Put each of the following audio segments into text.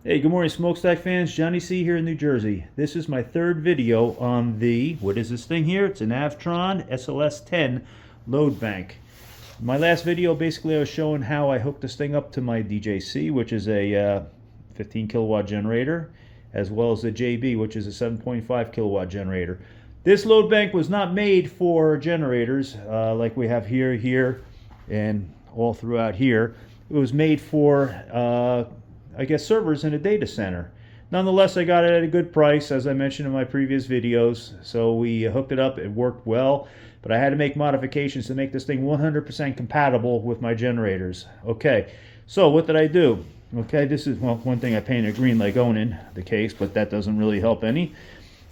Hey, good morning smokestack fans. Johnny C here in New Jersey. This is my third video on the, what is this thing here? It's an Avtron SLS-10 Load Bank. In my last video, basically I was showing how I hooked this thing up to my DJC, which is a 15 kilowatt generator, as well as the JB, which is a 7.5 kilowatt generator. This load bank was not made for generators like we have here, and all throughout here. It was made for I guess servers in a data center. Nonetheless, I got it at a good price, as I mentioned in my previous videos. So we hooked it up. It worked well, but I had to make modifications to make this thing 100% compatible with my generators. Okay, so what did I do? Okay, this is, well, one thing I painted green like Onan, the case, but that doesn't really help any.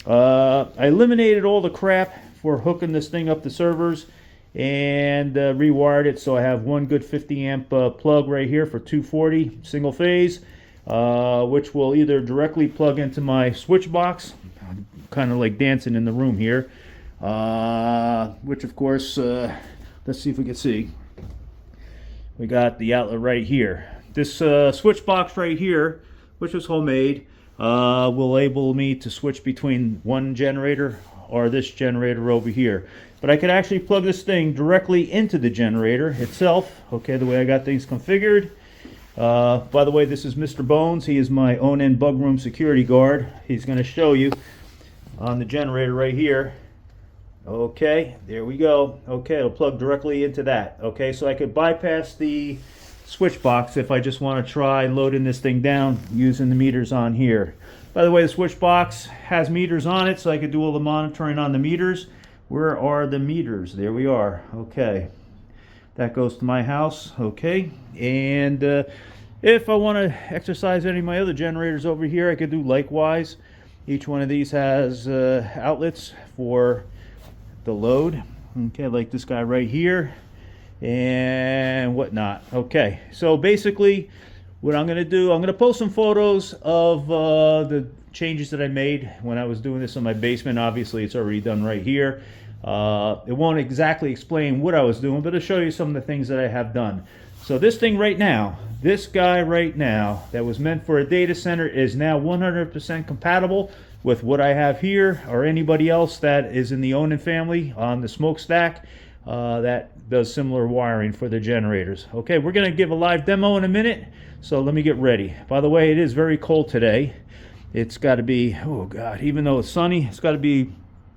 I eliminated all the crap for hooking this thing up to servers and rewired it, so I have one good 50 amp plug right here for 240 single phase, which will either directly plug into my switch box. I'm kind of like dancing in the room here, which of course, let's see if we can see. We got the outlet right here. This switch box right here, which was homemade, will enable me to switch between one generator or this generator over here. But I could actually plug this thing directly into the generator itself, okay, the way I got things configured. By the way, this is Mr. Bones. He is my Onan bug room security guard. He's going to show you on the generator right here. Okay, there we go. Okay, it'll plug directly into that. Okay, so I could bypass the switch box if I just want to try loading this thing down using the meters on here. By the way, the switch box has meters on it, so I could do all the monitoring on the meters. Where are the meters? There we are. Okay, that goes to my house. Okay, and if I want to exercise any of my other generators over here, I could do likewise. Each one of these has outlets for the load. Okay, like this guy right here and whatnot. Okay, so basically what I'm going to do, I'm going to post some photos of the changes that I made when I was doing this in my basement. Obviously it's already done right here. It won't exactly explain what I was doing, but it'll show you some of the things that I have done. So this thing right now, this guy right now that was meant for a data center is now 100% compatible with what I have here, or anybody else that is in the Onan family on the smokestack that does similar wiring for the generators. Okay, we're going to give a live demo in a minute, so let me get ready. By the way, it is very cold today. It's got to be, oh God, even though it's sunny, it's got to be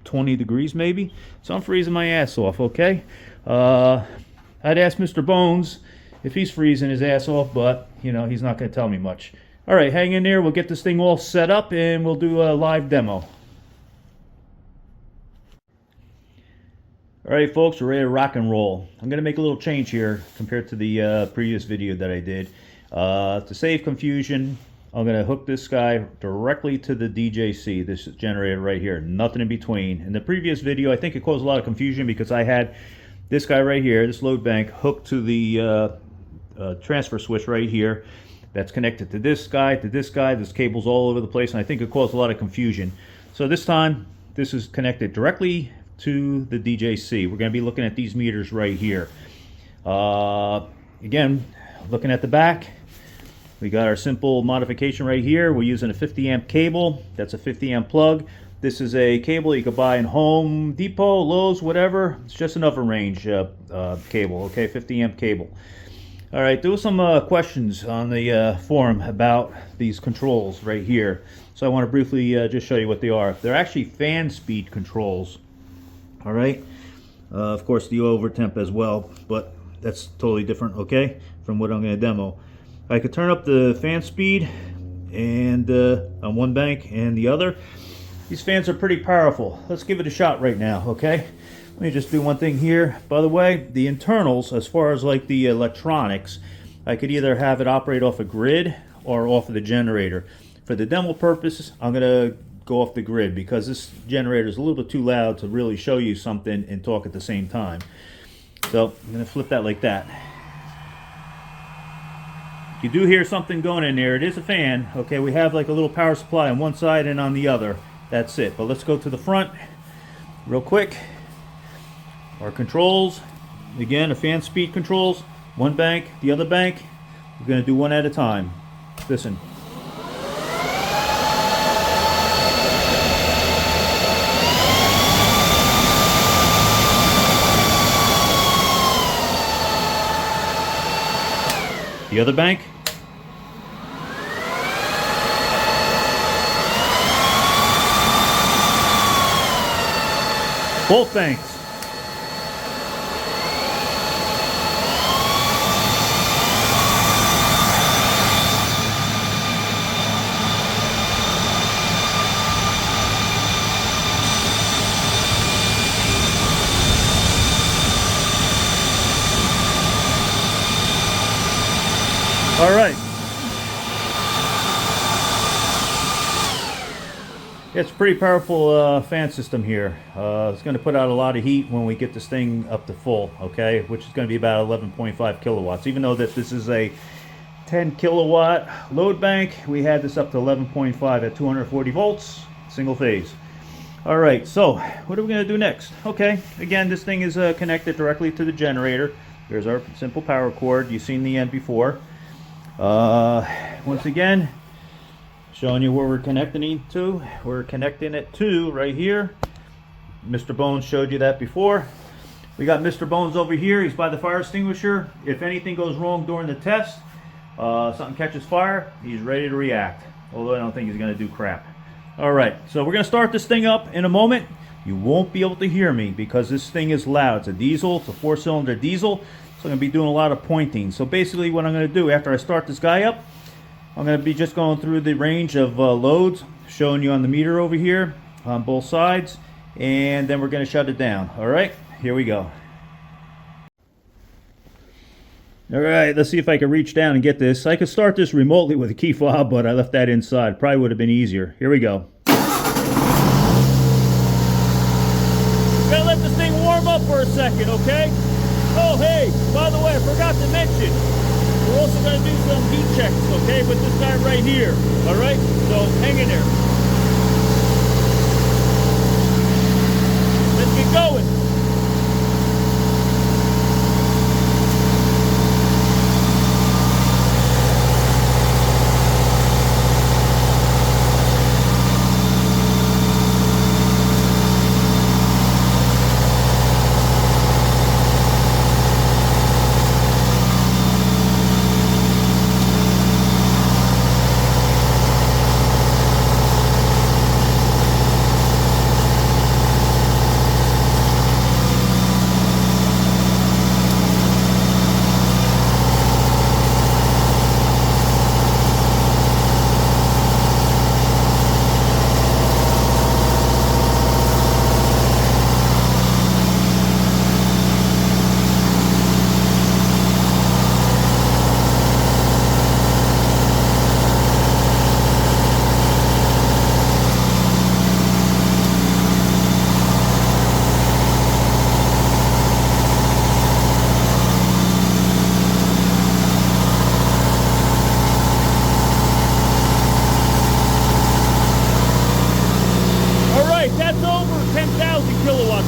20 degrees maybe. So I'm freezing my ass off, okay? I'd ask Mr. Bones if he's freezing his ass off, but, you know, he's not going to tell me much. All right, hang in there. We'll get this thing all set up, and we'll do a live demo. All right, folks, we're ready to rock and roll. I'm going to make a little change here compared to the previous video that I did. To save confusion, I'm going to hook this guy directly to the DJC, this generator right here, nothing in between. In the previous video, I think it caused a lot of confusion because I had this guy right here, this load bank, hooked to the transfer switch right here. That's connected to this guy, There's cables all over the place, and I think it caused a lot of confusion. So this time, this is connected directly to the DJC. We're going to be looking at these meters right here. Again, looking at the back, we got our simple modification right here. We're using a 50 amp cable. That's a 50 amp plug. This is a cable you could buy in Home Depot, Lowe's, whatever. It's just an upper range cable, okay, 50 amp cable. All right, there were some questions on the forum about these controls right here. So I want to briefly just show you what they are. They're actually fan speed controls. All right, of course the over temp as well, but that's totally different, okay, from what I'm going to demo. I could turn up the fan speed and on one bank and the other. These fans are pretty powerful. Let's give it a shot right now, okay? Let me just do one thing here. By the way, the internals, as far as like the electronics, I could either have it operate off a grid or off of the generator. For the demo purposes, I'm going to go off the grid because this generator is a little bit too loud to really show you something and talk at the same time. So I'm going to flip that like that. You do hear something going in there. It is a fan. Okay, we have like a little power supply on one side and on the other. That's it. But let's go to the front real quick. Our controls, again, a fan speed controls, one bank, the other bank. We're going to do one at a time. Listen. The other bank. Both banks. All right. It's a pretty powerful fan system here. It's going to put out a lot of heat when we get this thing up to full, okay, which is going to be about 11.5 kilowatts. Even though that this is a 10 kilowatt load bank, we had this up to 11.5 at 240 volts, single phase. All right, so what are we going to do next? Okay, again, this thing is connected directly to the generator. There's our simple power cord. You've seen the end before. Once again, showing you where we're connecting it to. We're connecting it to right here. Mr. Bones showed you that before. We got Mr. Bones over here. He's by the fire extinguisher. If anything goes wrong during the test, something catches fire, he's ready to react. Although I don't think he's going to do crap. All right, so we're going to start this thing up in a moment. You won't be able to hear me because this thing is loud. It's a diesel. It's a 4-cylinder diesel. So I'm going to be doing a lot of pointing. So basically what I'm going to do after I start this guy up, I'm going to be just going through the range of loads, showing you on the meter over here on both sides, and then we're going to shut it down. All right, here we go. All right, let's see if I can reach down and get this. I could start this remotely with a key fob, but I left that inside. Probably would have been easier. Here we go. Gotta let this thing warm up for a second, okay? Oh, hey, by the way, I forgot to mention, we're also going to do some heat checks, okay, with this guy right here, all right? So hang in there. Let's get going.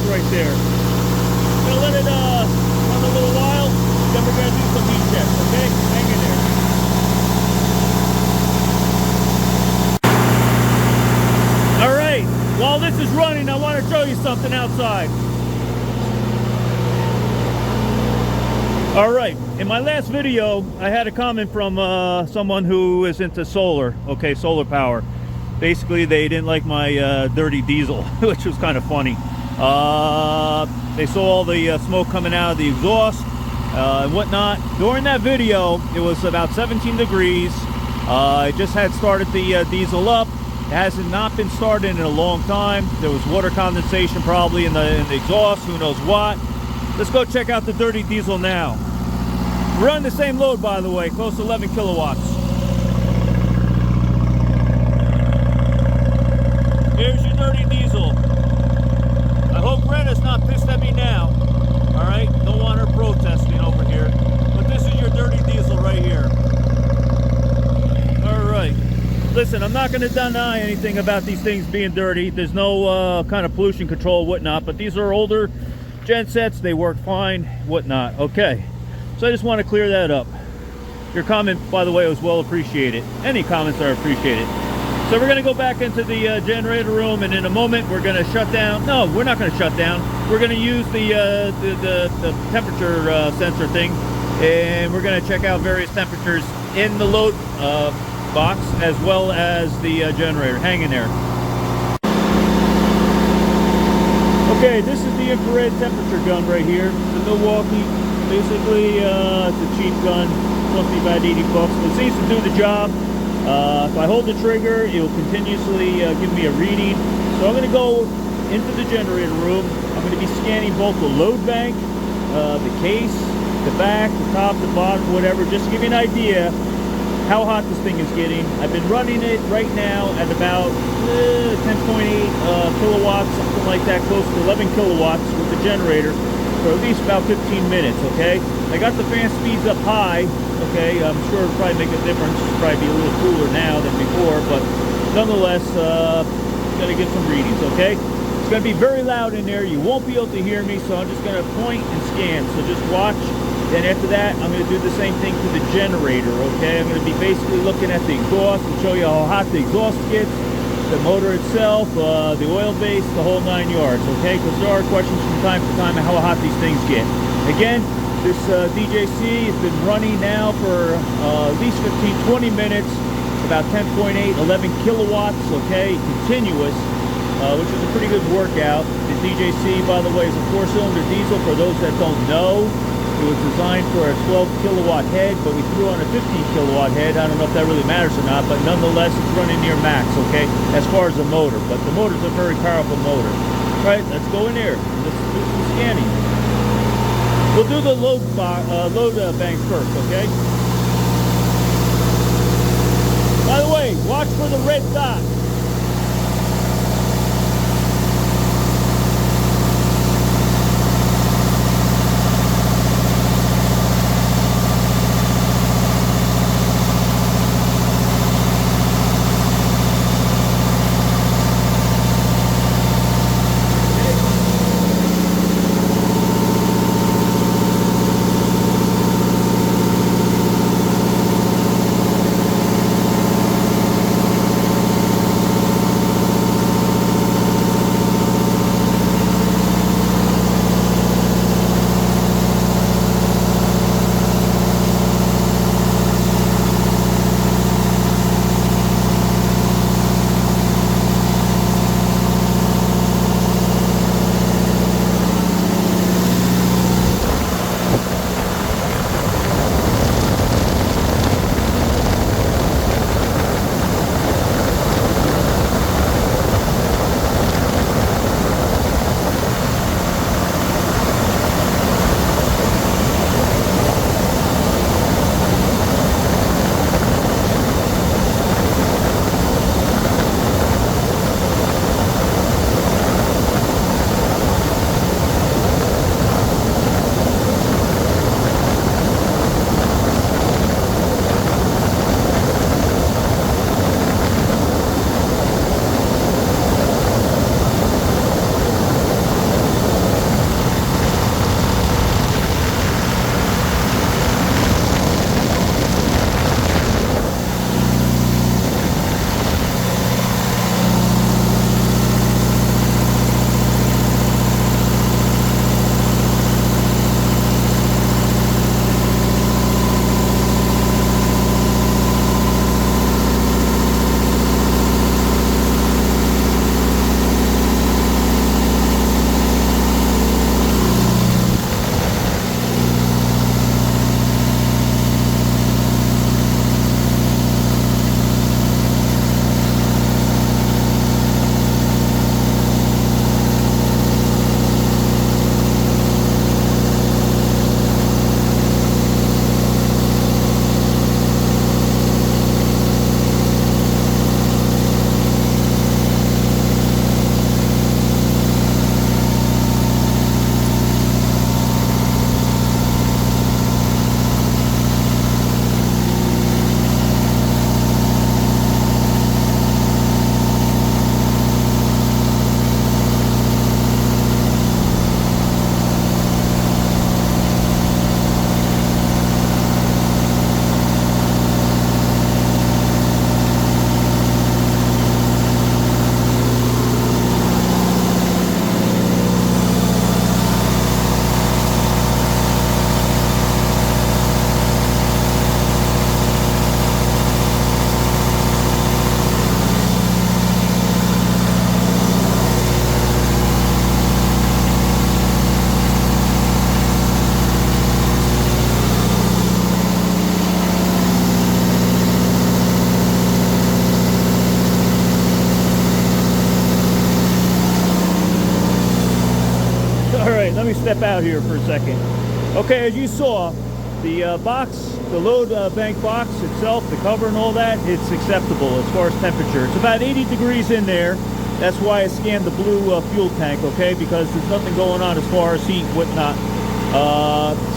Right there. Gonna let it run a little while, then we're gonna do some heat checks, okay? Hang in there. Alright, while this is running, I want to show you something outside. Alright, in my last video, I had a comment from someone who is into solar, okay, solar power. Basically, they didn't like my dirty diesel, which was kind of funny. They saw all the smoke coming out of the exhaust and whatnot. During that video, it was about 17 degrees. I just had started the diesel up. It has not been started in a long time. There was water condensation probably in the exhaust, who knows what. Let's go check out the dirty diesel now. We're running the same load, by the way, close to 11 kilowatts. Here's your dirty diesel. I hope Greta's not pissed at me now. Alright, don't want her protesting over here. But this is your dirty diesel right here. Alright. Listen, I'm not going to deny anything about these things being dirty. There's no kind of pollution control, whatnot. But these are older gensets. They work fine, whatnot. Okay. So I just want to clear that up. Your comment, by the way, was well appreciated. Any comments are appreciated. So we're going to go back into the generator room, and in a moment we're going to shut down. No, we're not going to shut down. We're going to use the temperature sensor thing and we're going to check out various temperatures in the load box as well as the generator. Hang in there. Okay, this is the infrared temperature gun right here. The Milwaukee. Basically, it's a cheap gun. It cost me about 80 bucks, but it seems to do the job. If I hold the trigger, it will continuously give me a reading. So I'm going to go into the generator room. I'm going to be scanning both the load bank, the case, the back, the top, the bottom, whatever, just to give you an idea how hot this thing is getting. I've been running it right now at about 10.8 kilowatts, something like that, close to 11 kilowatts with the generator for at least about 15 minutes, okay? I got the fan speeds up high, okay? I'm sure it'll probably make a difference. It'll probably be a little cooler now than before, but nonetheless, gonna get some readings, okay? It's gonna be very loud in there. You won't be able to hear me, so I'm just gonna point and scan. So just watch. Then after that, I'm gonna do the same thing to the generator, okay? I'm gonna be basically looking at the exhaust and show you how hot the exhaust gets, the motor itself, the oil base, the whole 9 yards, okay? Because there are questions from time to time on how hot these things get. Again, this DJC has been running now for at least 15-20 minutes, about 10.8, 11 kilowatts, okay, continuous, which is a pretty good workout. The DJC, by the way, is a 4-cylinder diesel. For those that don't know, it was designed for a 12 kilowatt head, but we threw on a 15 kilowatt head. I don't know if that really matters or not, but nonetheless, it's running near max, okay, as far as the motor. But the motor's a very powerful motor. All right, let's go in there. Let's do some scanning. We'll do the load bank first, okay? By the way, watch for the red dot. right, let me step out here for a second. Okay, as you saw, the box, the load bank box itself, the cover and all that, it's acceptable as far as temperature. It's about 80 degrees in there. That's why I scanned the blue fuel tank, okay, because there's nothing going on as far as heat, whatnot.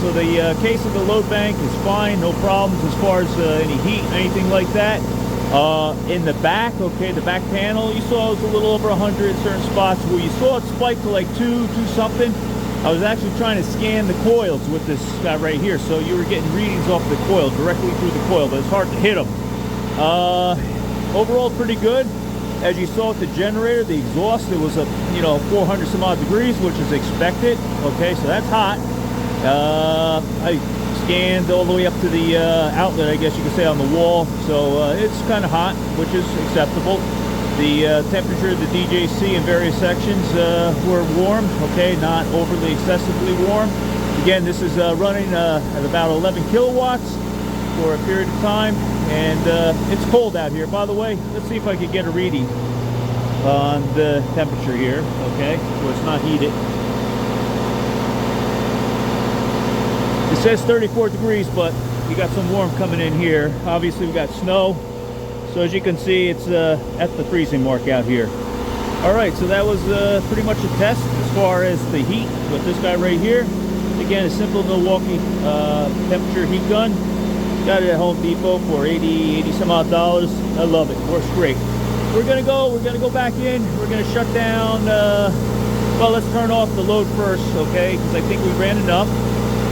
So the case of the load bank is fine, no problems as far as any heat, anything like that. In the back, okay, the back panel, you saw it was a little over 100 in certain spots where you saw it spike to like 2 something. I was actually trying to scan the coils with this guy right here, so you were getting readings off the coil, directly through the coil, but it's hard to hit them. Overall, pretty good. As you saw with the generator, the exhaust, it was a 400 some odd degrees, which is expected. Okay, so that's hot. I scanned all the way up to the outlet, I guess you could say, on the wall, so it's kind of hot, which is acceptable. The temperature of the DJC in various sections were warm, okay, not overly excessively warm. Again, this is running at about 11 kilowatts for a period of time, and it's cold out here. By the way, let's see if I can get a reading on the temperature here, okay, so it's not heated. It says 34 degrees, but you got some warm coming in here. Obviously, we got snow. So as you can see, it's at the freezing mark out here. All right, so that was pretty much a test as far as the heat with this guy right here. Again, a simple Milwaukee temperature heat gun. Got it at Home Depot for $80 some odd. I love it, works great. We're gonna go back in. We're gonna shut down, well, let's turn off the load first, okay? Because I think we ran enough.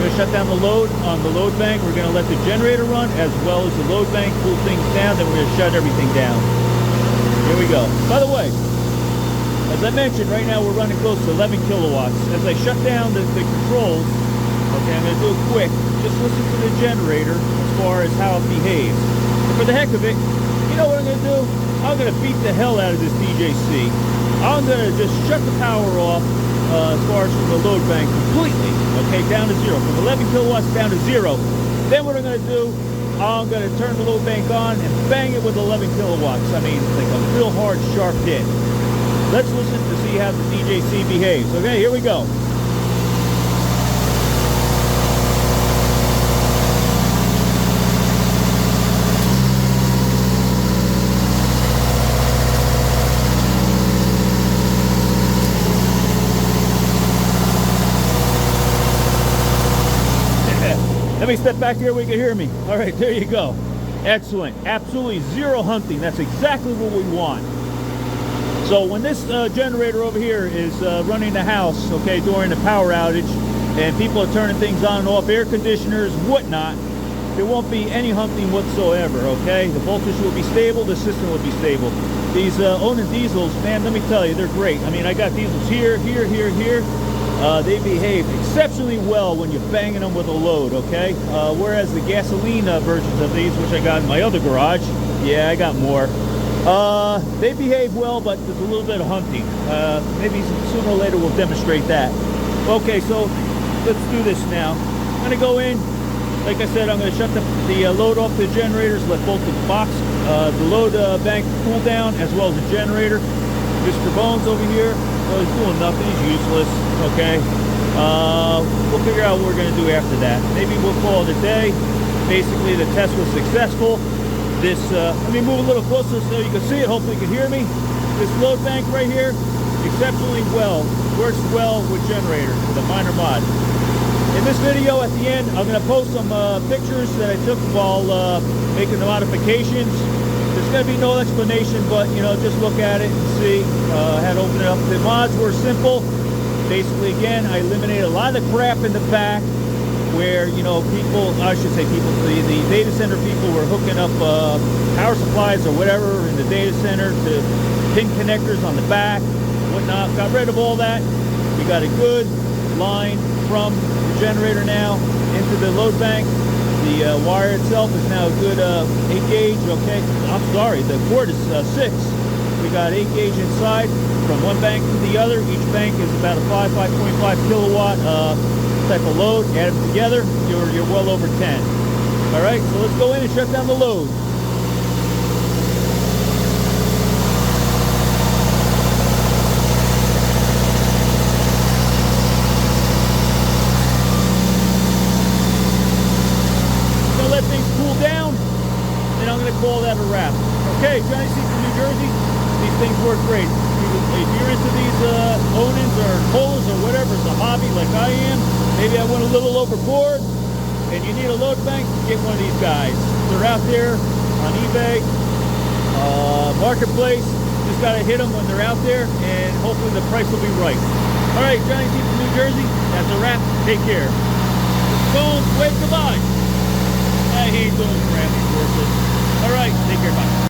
We're going to shut down the load on the load bank. We're going to let the generator run as well as the load bank, cool things down, then we're going to shut everything down. Here we go. By the way, as I mentioned, right now we're running close to 11 kilowatts. As I shut down the controls, okay, I'm going to do it quick. Just listen to the generator as far as how it behaves. And for the heck of it, you know what I'm going to do? I'm going to beat the hell out of this DJC. I'm going to just shut the power off as far as from the load bank completely, okay, down to zero. From 11 kilowatts down to zero. Then what I'm going to do, I'm going to turn the load bank on and bang it with 11 kilowatts. I mean, it's like a real hard, sharp hit. Let's listen to see how the DJC behaves. Okay, here we go. Let me step back here where you can hear me. All right, there you go. Excellent. Absolutely zero hunting. That's exactly what we want. So when this generator over here is running the house, okay, during the power outage, and people are turning things on and off, air conditioners, whatnot, there won't be any hunting whatsoever, okay? The voltage will be stable, the system will be stable. These Onan diesels, man, let me tell you, they're great. I mean, I got diesels here, here, here, here. They behave exceptionally well when you're banging them with a load, okay? Whereas the gasoline versions of these, which I got in my other garage, yeah, I got more. They behave well, but there's a little bit of hunting. Maybe sooner or later we'll demonstrate that. Okay, so let's do this now. I'm gonna go in. Like I said, I'm gonna shut the load off the generators, let both the box, the load bank cool down, as well as the generator. Mr. Bones over here, well, he's doing nothing, he's useless, okay? We'll figure out what we're gonna do after that. Maybe we'll call it a day. Basically, the test was successful. This, let me move a little closer so you can see it, hopefully you can hear me. This load bank right here, exceptionally well, works well with generators, with a minor mod. In this video at the end, I'm gonna post some pictures that I took while making the modifications. There's gonna be no explanation, but you know, just look at it and see. I had to open it up. The mods were simple. Basically, again, I eliminated a lot of the crap in the back where, you know, people, I should say people, the data center people were hooking up power supplies or whatever in the data center to pin connectors on the back, whatnot. Got rid of all that. We got a good line from the generator now into the load bank. The wire itself is now a good 8 gauge, okay? I'm sorry, the cord is 6. We got 8 gauge inside from one bank to the other. Each bank is about a 5.5 kilowatt type of load. Add them together, you're well over 10. All right, so let's go in and shut down the load. wrap. Okay, Johnny C from New Jersey. These things work great. If you're into these Onans or Colas or whatever, it's a hobby like I am. Maybe I went a little overboard and you need a load bank, get one of these guys. They're out there on eBay, Marketplace. Just got to hit them when they're out there, and hopefully the price will be right. All right, Johnny C from New Jersey. That's a wrap. Take care. Bones, wave goodbye. I hate those crap. All right, take care. Bye.